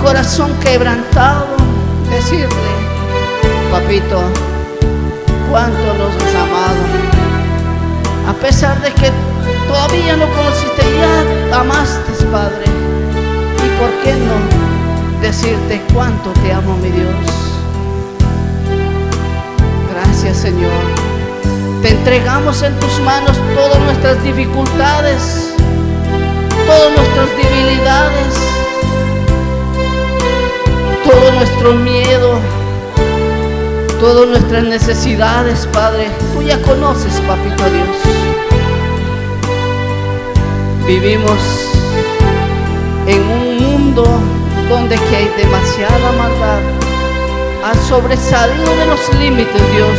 corazón quebrantado, decirle: papito, cuánto nos has amado. A pesar de que todavía no conociste, ya amaste, Padre. ¿Y por qué no decirte cuánto te amo, mi Dios? Gracias, Señor. Te entregamos en tus manos todas nuestras dificultades, todas nuestras debilidades, todo nuestro miedo, todas nuestras necesidades, Padre. Tú ya conoces, papito Dios. Vivimos en un mundo donde que hay demasiada maldad. Ha sobresalido de los límites, Dios.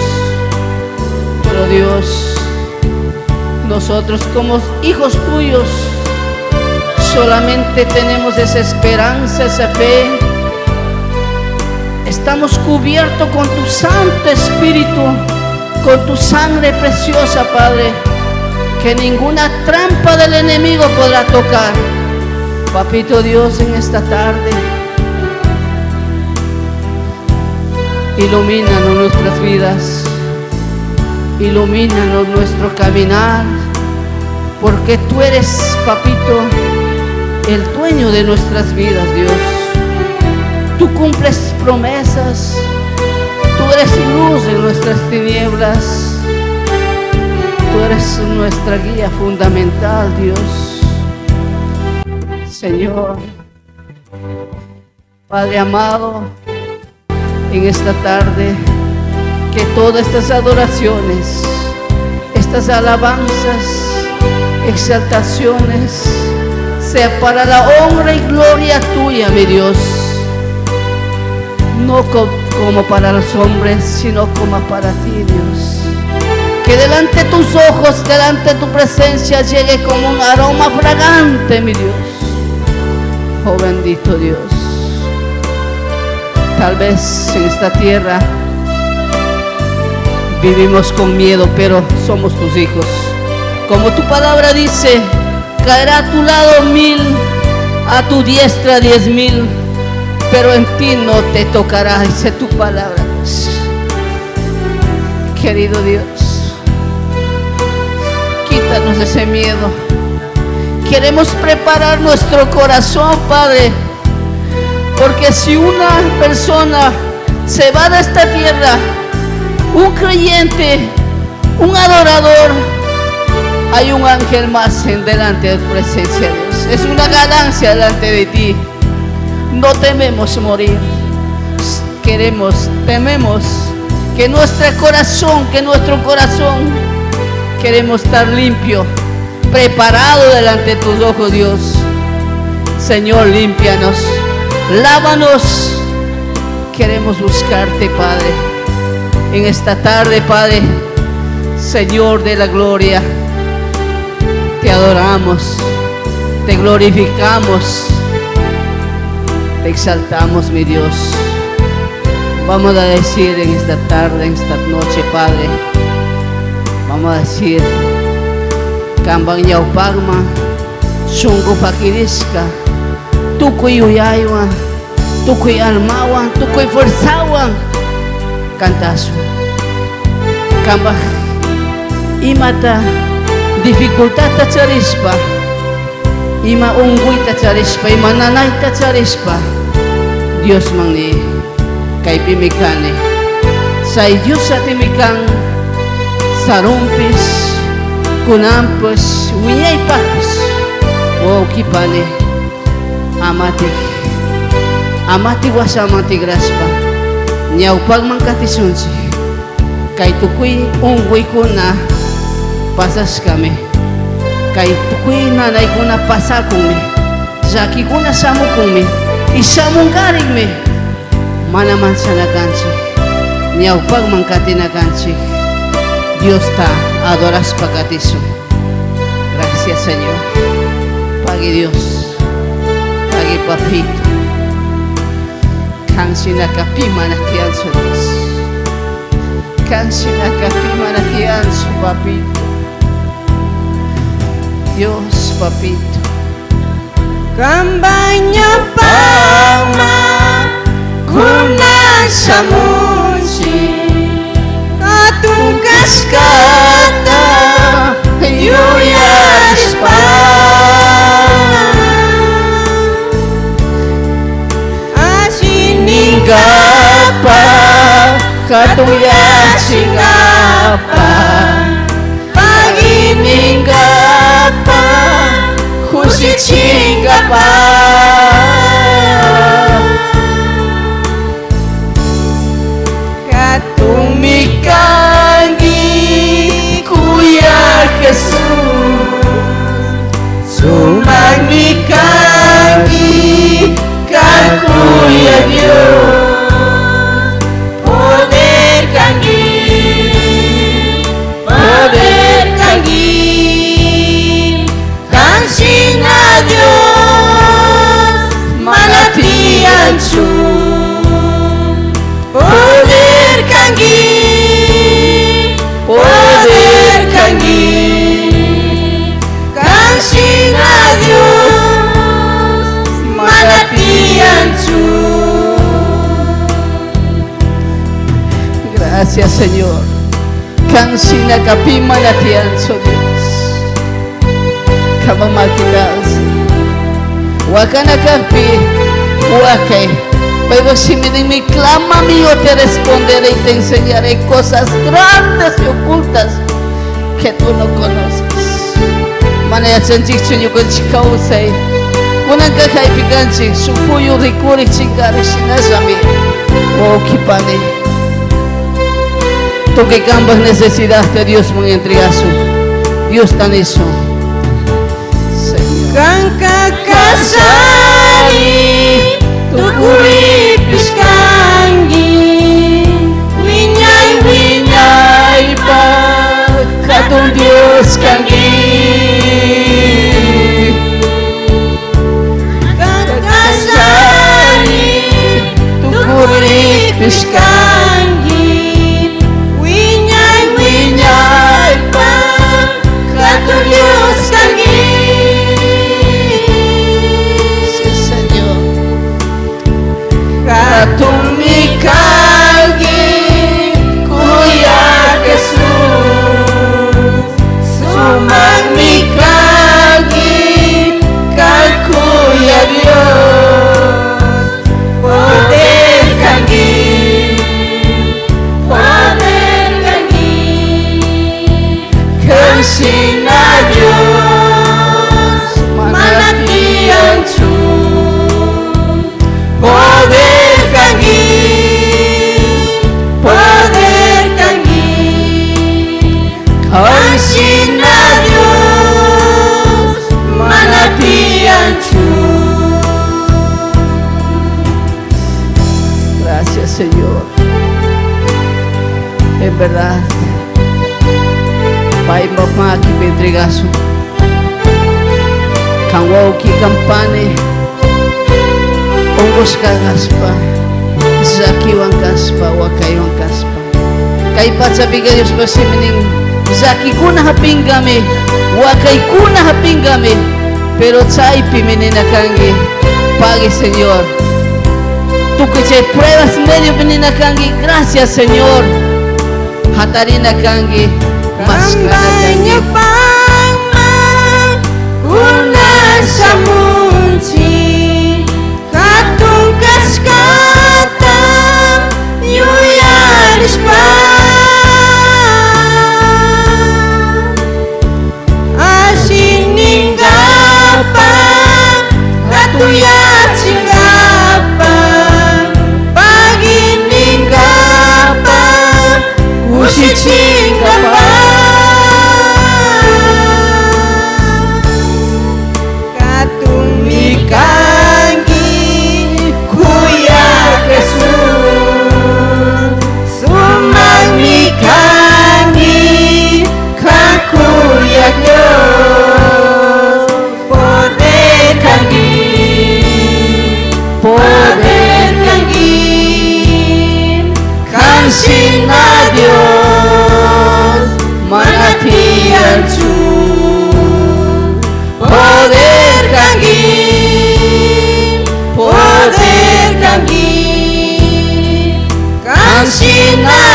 Pero Dios, nosotros como hijos tuyos solamente tenemos esa esperanza, esa fe. Estamos cubiertos con tu Santo Espíritu, con tu sangre preciosa, Padre, que ninguna trampa del enemigo podrá tocar. Papito Dios, en esta tarde, ilumínanos nuestras vidas, ilumínanos nuestro caminar, porque tú eres, papito, el dueño de nuestras vidas, Dios. Tú cumples promesas, tú eres luz en nuestras tinieblas, tú eres nuestra guía fundamental, Dios. Señor, Padre amado, en esta tarde, que todas estas adoraciones, estas alabanzas, exaltaciones, sea para la honra y gloria tuya, mi Dios. No como para los hombres, sino como para ti, Dios. Que delante de tus ojos, delante de tu presencia, llegue como un aroma fragante, mi Dios. Oh bendito Dios. Tal vez en esta tierra vivimos con miedo, pero somos tus hijos. Como tu palabra dice, caerá a tu lado 1000, a tu diestra 10,000, pero en ti no te tocará, dice tu palabra. Querido Dios, quítanos ese miedo. Queremos preparar nuestro corazón, Padre, porque si una persona se va de esta tierra, un creyente, un adorador, hay un ángel más en delante de tu presencia, Dios. Es una ganancia delante de ti. No tememos morir, tememos que nuestro corazón queremos estar limpio, preparado delante de tus ojos, Dios. Señor, límpianos, lávanos. Queremos buscarte, Padre, en esta tarde, Padre, Señor de la gloria. Te adoramos, te glorificamos, te exaltamos, mi Dios. Vamos a decir en esta tarde, en esta noche, Padre, vamos a decir: Kambang Yaupagma, Shungo Pakiriska, Tukuy Uyaywan, Tukuy Almawan, Tukuy Forzawan, Cantazo. Kambang Imata dificultad tacharispa, ima ungguy tacharispa, ima nanay tacharispa, Dios mangni kay pimikane. Say Dios sa timikan sarumpis, kunampos, wiñay papis, wow kipane, amati wasamati graspa, ñawpag mangkatisunsi, kay tukuy ungguy kuna pasas kami, kay tukuy nanay kuna pasakumi, zaki kuna samukumi, isamungarig manaman sanakansi, ñawpag mangkatinakansi. Dios ta adoras pagatiso. Gracias, Señor. Pague Dios, pague papito. Kansina kapima na kianso, Dios. Kansina kapima na kianso, papito. Dios, papito. Kambang Yaupagma, sa munsi katungkas kata yuyas pa asiningapa katuyas singapa paginingapa kusit singapa Tumikangi Kuya Jesus Sumagmikangi Kan Kuya Dios Poder kangi Kan sina Dios Malatian su Poder kangi kan sina Dios malatian su. Gracias Señor kan sina kapi malatian su Dios kamamakitas wakana kapi wakay. Pero si me clama a mí, yo te responderé y te enseñaré cosas grandes y ocultas que tú no conoces. Manaya chanchik chunyo con chikausay. Kunan kakay piganchik, sufuyo rikuri chingari sinasami. Oh, kipani. Tú que ambas necesidades, Dios me entregazo. Dios tan eso. Señor. Kanka kasari. Tukuri piskangi Winyay pa Katong Diyos kangi Kakasari Tukuri piskangi Winyay pa Katong Diyos kangi Tumikangi Kuya Jesus Sumagmikangi kan Kuya Dios Poder kangi kan sina Dios malatian su Poder kangi kan sina Dios malatian su. Gracias Señor. En verdad, Pai Mama que me entregazo. Kangwao ki kampane. Ongos kagaspa. Zaki wangkaspa, wakay wangkaspa. Kay patsabiga Dios pasimining Zaki kuna hapingami, wakay kuna hapingami. Pero chay pimenina kangi, pague Señor. Tú que chay pruebas medio menina kangi, gracias Señor. Hatarina kangi, maskana kangi. Kuna sa munsi katungkas kata yuyaris pa asiningapa katuyat singapa paginingapa kusit singapa Kangi Kuya Jesus Sumagmikangi kan Kuya Dios Poder kangi 당신아